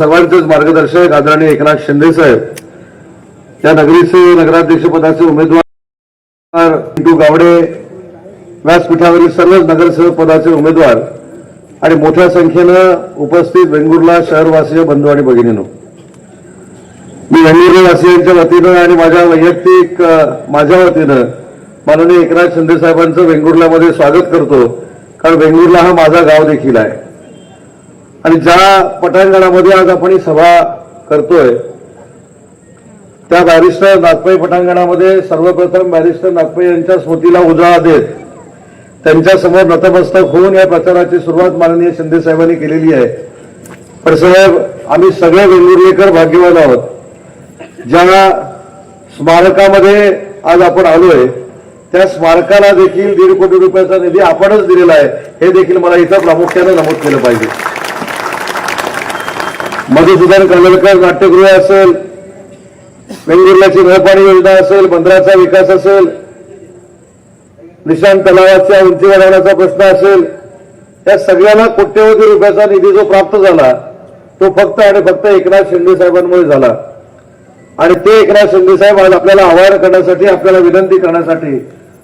सर्वांचेच मार्गदर्शक आदरणीय एकनाथ शिंदे साहेब या नगरीचे नगराध्यक्ष पदाचे उमेदवार पिंटू गावडे, व्यासपीठावरील सर्वच नगरसेवक पदाचे उमेदवार आणि मोठ्या संख्येनं उपस्थित वेंगुर्ला शहरवासीय बंधू आणि भगिनींनो, मी वेंगुर्लावासियांच्या वतीनं आणि माझ्या वतीनं माननीय एकनाथ शिंदे साहेबांचं वेंगुर्ल्यामध्ये स्वागत करतो. कारण वेंगुर्ला हा माझा गाव देखील आहे आणि ज्या पटांगणामध्ये आज आपण ही सभा करतोय त्या बॅरिस्टर नागपै पटांगणामध्ये सर्वप्रथम बॅरिस्टर नागपै यांच्या स्मृतीला उजाळा देत त्यांच्यासमोर नतमस्तक होऊन या प्रचाराची सुरुवात माननीय शिंदे साहेबांनी केलेली आहे. पण साहेब, आम्ही सगळे वेंगुर्लेकर भाग्यवान आहोत. ज्या स्मारकामध्ये आज आपण आलोय त्या स्मारकाला देखील 1.5 कोटी रुपयाचा निधी आपणच दिलेला आहे, हे देखील मला इथं प्रामुख्याने नमूद केलं पाहिजे. मधुसूदन कानडकर नाट्यगृह असेल, वेंगुर्ल्याची नळपाणी योजना असेल, बंदराचा विकास असेल, निशांत तलावाच्या उंची वाढवण्याचा प्रश्न असेल, या सगळ्याला कोट्यवधी रुपयाचा निधी जो प्राप्त झाला तो फक्त आणि फक्त एकनाथ शिंदे साहेबांमुळे झाला. आणि ते एकनाथ शिंदे साहेब आज आपल्याला आवाहन करण्यासाठी, आपल्याला विनंती करण्यासाठी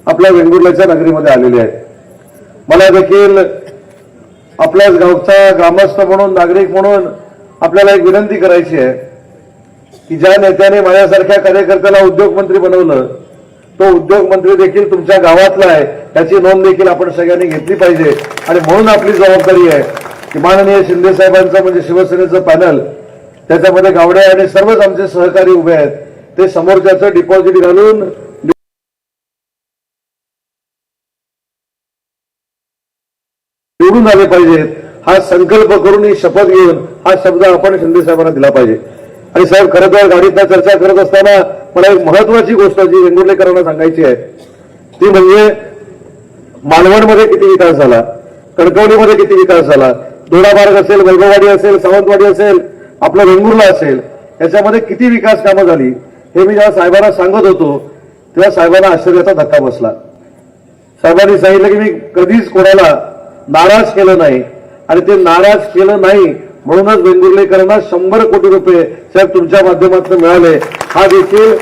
आपल्या वेंगुर्ल्याच्या नगरीमध्ये आलेले आहेत. मला देखील आपल्याच गावचा ग्रामस्थ म्हणून, नागरिक म्हणून आपल्याला एक विनंती करायची आहे की ज्या नेत्याने माझ्यासारख्या कार्यकर्त्याला उद्योगमंत्री बनवलं तो उद्योगमंत्री देखील तुमच्या गावातला आहे, याची नोंद देखील आपण सगळ्यांनी घेतली पाहिजे. आणि म्हणून आपली जबाबदारी आहे की माननीय शिंदे साहेबांचं म्हणजे शिवसेनेचं पॅनल, त्याच्यामध्ये गावडे आणि सर्वच आमचे सहकारी उभे आहेत, ते समोरच्याचं डिपॉझिट घालून निवडून आले पाहिजेत. हा संकल्प करून, ही शपथ घेऊन हा शब्द आपण शिंदे साहेबांना दिला पाहिजे. आणि साहेब, खरं तर गाडीतनं चर्चा करत असताना मला एक महत्वाची गोष्ट जी वेंगुर्लेकरांना सांगायची आहे ती म्हणजे मालवणमध्ये किती विकास झाला, कणकवलीमध्ये किती विकास झाला, दोडामार्ग असेल, वैभववाडी असेल, सावंतवाडी असेल, आपला वेंगुर्ला असेल, याच्यामध्ये किती विकास कामं झाली हे मी जेव्हा साहेबांना सांगत होतो तेव्हा साहेबांना आश्चर्याचा धक्का बसला. साहेबांनी सांगितलं की मी कधीच कोणाला नाराज केलं नाही आणि ते नाराज केलं नाही म्हणूनच वेंगुर्लेकरांना 100 कोटी रुपये साहेब तुमच्या माध्यमातून मिळाले. हा देखील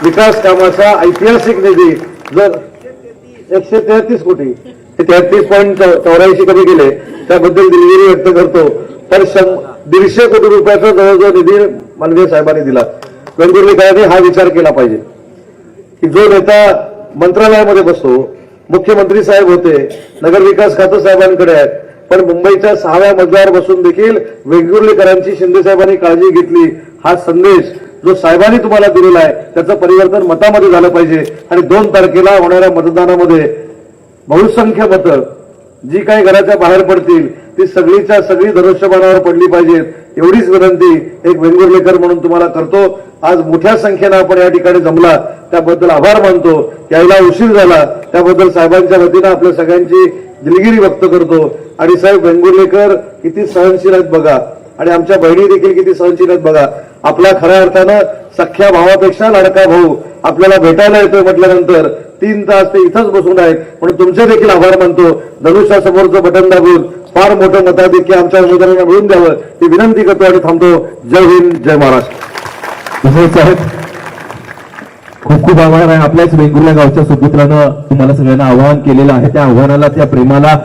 विकास कामाचा ऐतिहासिक निधी. जर 133 कोटी, हे 33.84 कमी केले त्याबद्दल दिलगिरी व्यक्त करतो. तर 150 कोटी रुपयाचा जवळजवळ निधी माननीय साहेबांनी दिला. वेंगुर्लेकरांनी हा विचार केला पाहिजे की जो नेता मंत्रालयामध्ये बसतो, मुख्यमंत्री साहेब होते, नगरविकास खातं साहेबांकडे आहे, पण मुंबईच्या 6व्या मजल्यावर बसून देखील वेंगुर्लेकरांची शिंदे साहेबांनी काळजी घेतली. हा संदेश जो साहेबांनी तुम्हाला दिलेला आहे त्याचं परिवर्तन मतामध्ये झालं पाहिजे. आणि 2 तारखेला होणाऱ्या मतदानामध्ये बहुसंख्य मतं जी काही घराच्या बाहेर पडतील ती सगळीच्या सगळी धनुष्यबाणावर पडली पाहिजेत, एवढीच विनंती एक वेंगुर्लेकर म्हणून तुम्हाला करतो. आज मोठ्या संख्येनं आपण या ठिकाणी जमला त्याबद्दल आभार मानतो. यायला उशीर झाला त्याबद्दल साहेबांच्या वतीनं आपल्या सगळ्यांची दिलगिरी व्यक्त करतो. आणि साहेब, वेंगुर्लेकर किती सहनशील आहेत बघा, आणि आमच्या बहिणी देखील किती सहनशील आहेत बघा. आपला खऱ्या अर्थानं सख्या भावापेक्षा लाडका भाऊ आपल्याला भेटायला येतोय म्हटल्यानंतर 3 तास ते इथंच बसून आहेत, म्हणून तुमचे देखील आभार मानतो. धनुष्यासमोरचं बटन दाबून फार मोठं मताधिक्य आमच्या उमेदवारांना मिळून द्यावं ही विनंती करतो आणि थांबतो. जय हिंद, जय महाराष्ट्र. साहेब, खूप खूप आभार आहे. आपल्याच वेंगुर्ला गावच्या सुपुत्रानं तुम्हाला सगळ्यांना आवाहन केलेलं आहे. त्या आव्हानाला, त्या प्रेमाला